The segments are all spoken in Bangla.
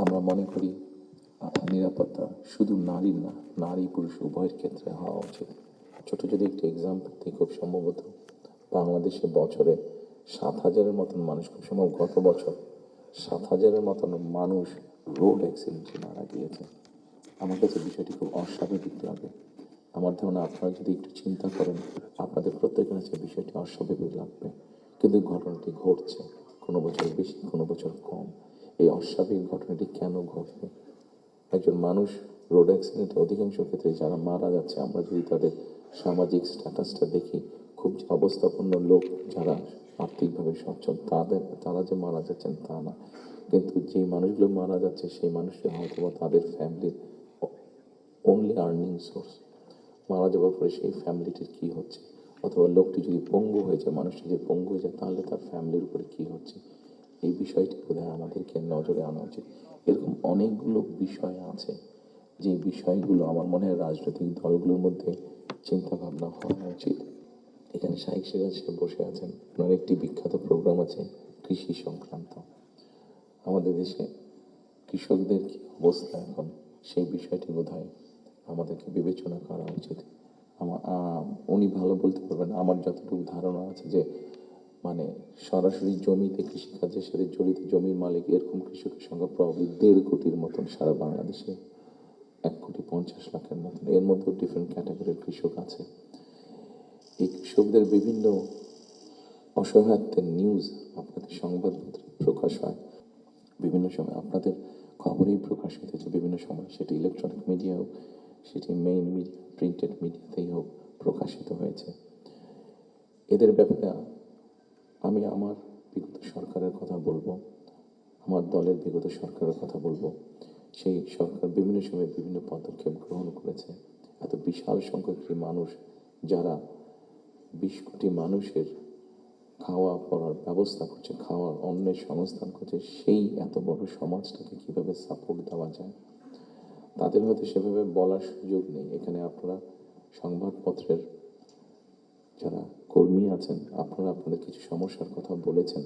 আমরা মনে করি নিরাপত্তা শুধু নারীর না, নারী পুরুষ উভয়ের ক্ষেত্রে হওয়া উচিত। ছোট যদি একটি এক্সাম্পল দিই, খুব সম্ভবত বাংলাদেশে বছরে 7,000-এর মতন মানুষ, খুব সম্ভব গত বছর 7,000-এর মতন মানুষ রোড অ্যাক্সিডেন্টে মারা গিয়েছে। আমার কাছে বিষয়টি খুব অস্বাভাবিক লাগে। আমার ধারণা আপনারা যদি একটু চিন্তা করেন, আপনাদের প্রত্যেকের কাছে বিষয়টি অস্বাভাবিক লাগবে, কিন্তু ঘটনাটি ঘটছে, কোনো বছর বেশি, কোনো বছর কম। এই অস্বাভাবিক ঘটনাটি কেন ঘটবে? একজন মানুষ রোড অ্যাক্সিডেন্টে অধিকাংশ ক্ষেত্রে যারা মারা যাচ্ছে, আমরা যদি তাদের সামাজিক স্ট্যাটাসটা দেখি, খুব যে অবস্থাপন্ন লোক যারা আর্থিকভাবে সচ্ছল তারা যে মারা যাচ্ছেন তা না, কিন্তু যেই মানুষগুলো মারা যাচ্ছে সেই মানুষরা হয়তো তাদের ফ্যামিলির অনলি আর্নিং সোর্স। মারা যাওয়ার পরে সেই ফ্যামিলিটির কী হচ্ছে, অথবা লোকটি যদি পঙ্গু হয়ে যায়, মানুষটি যদি পঙ্গু হয়ে যায়, তাহলে তার ফ্যামিলির উপরে কী হচ্ছে, এই বিষয়টি বোধহয় আমাদেরকে নজরে আনা উচিত। এরকম অনেকগুলো বিষয় আছে যে বিষয়গুলো আমার মনে হয় রাজনৈতিক দলগুলোর মধ্যে চিন্তা ভাবনা হওয়া উচিত। এখানে শাইখ সিরাজ সাহেব বসে আছেন, ওনার একটি বিখ্যাত প্রোগ্রাম আছে কৃষি সংক্রান্ত। আমাদের দেশে কৃষকদের কি অবস্থা এখন, সেই বিষয়টি বোধহয় আমাদেরকে বিবেচনা করা উচিত। উনি ভালো বলতে পারবেন, আমার যতটুকু ধারণা আছে যে মানে সরাসরি জমিতে কৃষিকাজের সাথে জড়িত জমির মালিক এরকম কৃষকের সংখ্যা প্রবাবলি 1.5 কোটির মতন সারা বাংলাদেশে, 1,50,00,000 মতন। এর মধ্যে ডিফারেন্ট ক্যাটাগরির কৃষক আছে। এই কৃষকদের বিভিন্ন অসহায়ত্বের নিউজ আপনাদের সংবাদপত্রে প্রকাশ হয়, বিভিন্ন সময় আপনাদের খবরেই প্রকাশিত হয়েছে বিভিন্ন সময়, সেটি ইলেকট্রনিক মিডিয়া হোক, সেটি মেইন মিডিয়া প্রিন্টেড মিডিয়াতেই হোক, প্রকাশিত হয়েছে। এদের ব্যাপারে আমি আমার বিগত সরকারের কথা বলবো, আমার দলের বিগত সরকারের কথা বলবো। সেই সরকার বিভিন্ন সময় বিভিন্ন পদক্ষেপ গ্রহণ করেছে। এত বিশাল সংখ্যক মানুষ, যারা 20 কোটি মানুষের খাওয়া পড়ার ব্যবস্থা করছে, খাওয়ার অন্নের সংস্থান করছে, সেই এত বড় সমাজটাকে কিভাবে সাপোর্ট দেওয়া যায়, তাদের হয়তো সেভাবে বলার সুযোগ নেই। এখানে আপনারা সংবাদপত্রের যারা কর্মী আছেন, আপনারা আপনাদের কিছু সমস্যার কথা বলেছেন।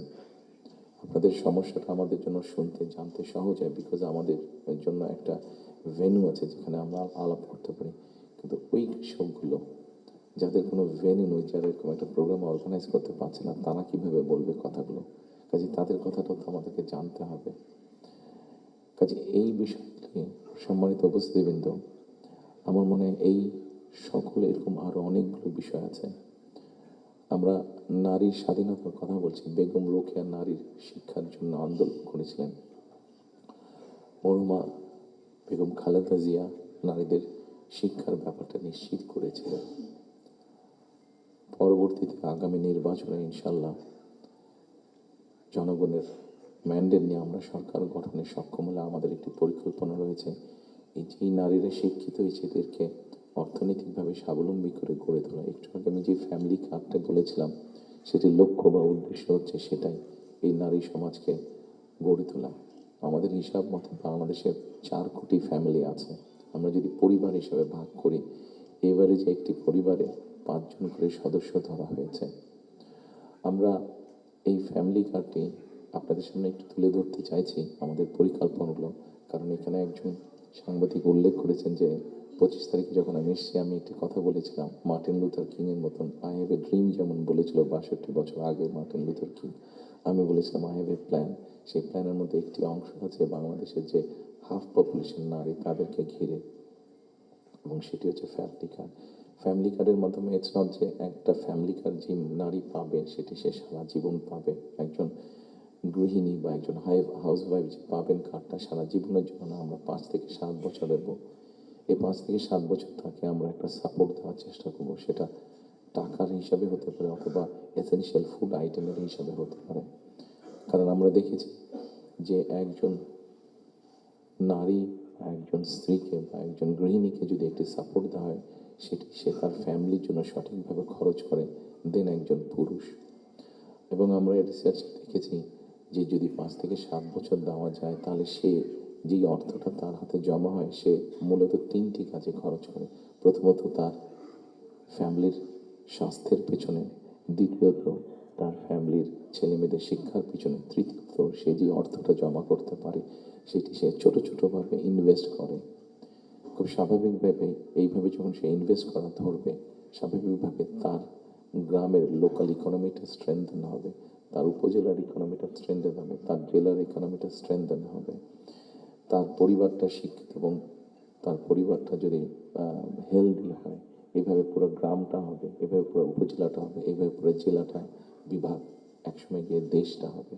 আপনাদের সমস্যাটা আমাদের জন্য শুনতে জানতে সহজ হয়, বিকজ আমাদের জন্য একটা ভেন্যু আছে যেখানে আমরা আলাপ করতে পারি। কিন্তু ওই কৃষকগুলো যাদের কোনো ভেন্যু নেই, যারা এরকম একটা প্রোগ্রাম অর্গানাইজ করতে পারছে না, তারা কিভাবে বলবে কথাগুলো? কাজে তাদের কথাটা তো আমাদেরকে জানতে হবে। কাজে এই বিষয়টি, সম্মানিত উপস্থিতিবৃন্দ, আমার মনে হয় এই সকলে এরকম আরো অনেকগুলো বিষয় আছে। আমরা নারীর স্বাধীনতার কথা বলছি। বেগম রোকেয়া নারীর শিক্ষার জন্য আন্দোলন করেছিলেন। মরহুমা বেগম খালেদা জিয়া নারীদের শিক্ষার ব্যাপারটা নিশ্চিত করেছিলেন। পরবর্তীতে আগামী নির্বাচনে ইনশাল্লাহ জনগণের ম্যান্ডেট নিয়ে আমরা সরকার গঠনে সক্ষম হলে আমাদের একটি পরিকল্পনা রয়েছে, এই যে নারীরা শিক্ষিত হয়েছে এদেরকে অর্থনৈতিকভাবে স্বাবলম্বী করে গড়ে তোলা। একটু আগে আমি যে ফ্যামিলি কার্ডটা বলেছিলাম, সেটির লক্ষ্য বা উদ্দেশ্য হচ্ছে সেটাই, এই নারী সমাজকে গড়ে তোলা। আমাদের হিসাব মতে বাংলাদেশে 4 কোটি ফ্যামিলি আছে। আমরা যদি পরিবার হিসেবে ভাগ করি, এবারে যে একটি পরিবারে 5 জন করে সদস্য ধরা হয়েছে। আমরা এই ফ্যামিলি কার্ডটি আপনাদের সামনে একটু তুলে ধরতে চাইছি, আমাদের পরিকল্পনাগুলো। কারণ এখানে একজন সাংবাদিক উল্লেখ করেছেন যে 25 তারিখে যখন আমি এসেছি, আমি একটি কথা বলেছিলাম মার্টিন লুথার কিং এর মতন, আই হ্যাভ এ ড্রিম, যেমন বলেছিল 62 বছর আগে মার্টিন লুথার কিং। আমি বলেছিলাম আই হ্যাভ এ প্ল্যান। সেই প্ল্যানের মধ্যে একটি অংশ আছে বাংলাদেশের যে হাফ পপুলেশন নারী, তাদেরকে ঘিরে, এবং সেটি হচ্ছে ফ্যামিলি কার্ড। ফ্যামিলি কার্ডের মাধ্যমে ইটস নট যে একটা ফ্যামিলি কার্ড যে নারী পাবে সেটি সে সারা জীবন পাবে। একজন গৃহিণী বা একজন হাউসওয়াইফ যে পাবেন কার্ডটা সারা জীবনের জন্য না, আমরা 5 থেকে 7 বছর দেব। এই 5 থেকে 7 বছর তাকে আমরা একটা সাপোর্ট দেওয়ার চেষ্টা করবো। সেটা টাকার হিসাবে হতে পারে, অথবা এসেনশিয়াল ফুড আইটেমের হিসাবে হতে পারে। কারণ আমরা দেখেছি যে একজন নারী, একজন স্ত্রীকে বা একজন গৃহিণীকে যদি একটি সাপোর্ট দেওয়া হয়, সেটি সে তার ফ্যামিলির জন্য সঠিকভাবে খরচ করে দেন একজন পুরুষ। এবং আমরা রিসার্চে দেখেছি যে যদি 5 থেকে 7 বছর দেওয়া যায়, তাহলে সে যেই অর্থটা তার হাতে জমা হয়, সে মূলত 3টি কাজে খরচ করে। প্রথমত তার ফ্যামিলির স্বাস্থ্যের পেছনে, দ্বিতীয়ত তার ফ্যামিলির ছেলেমেয়েদের শিক্ষার পিছনে, তৃতীয়ত সে যে অর্থটা জমা করতে পারে সেটি সে ছোট ছোটোভাবে ইনভেস্ট করে, খুব স্বাভাবিকভাবে এইভাবে যখন সে ইনভেস্ট করা ধরবে, স্বাভাবিকভাবে তার গ্রামের লোকাল ইকোনমিটা স্ট্রেংথেন হবে, তার উপজেলার ইকোনমিটা স্ট্রেংথেন হবে, তার জেলার ইকোনমিটা স্ট্রেংথেন হবে, তার পরিবারটা শিক্ষিত এবং তার পরিবারটা যদি হেলদি হয়, এভাবে পুরো গ্রামটা হবে, এভাবে পুরো উপজেলাটা হবে, এভাবে পুরো জেলাটা, বিভাগ, একসময় গিয়ে দেশটা হবে।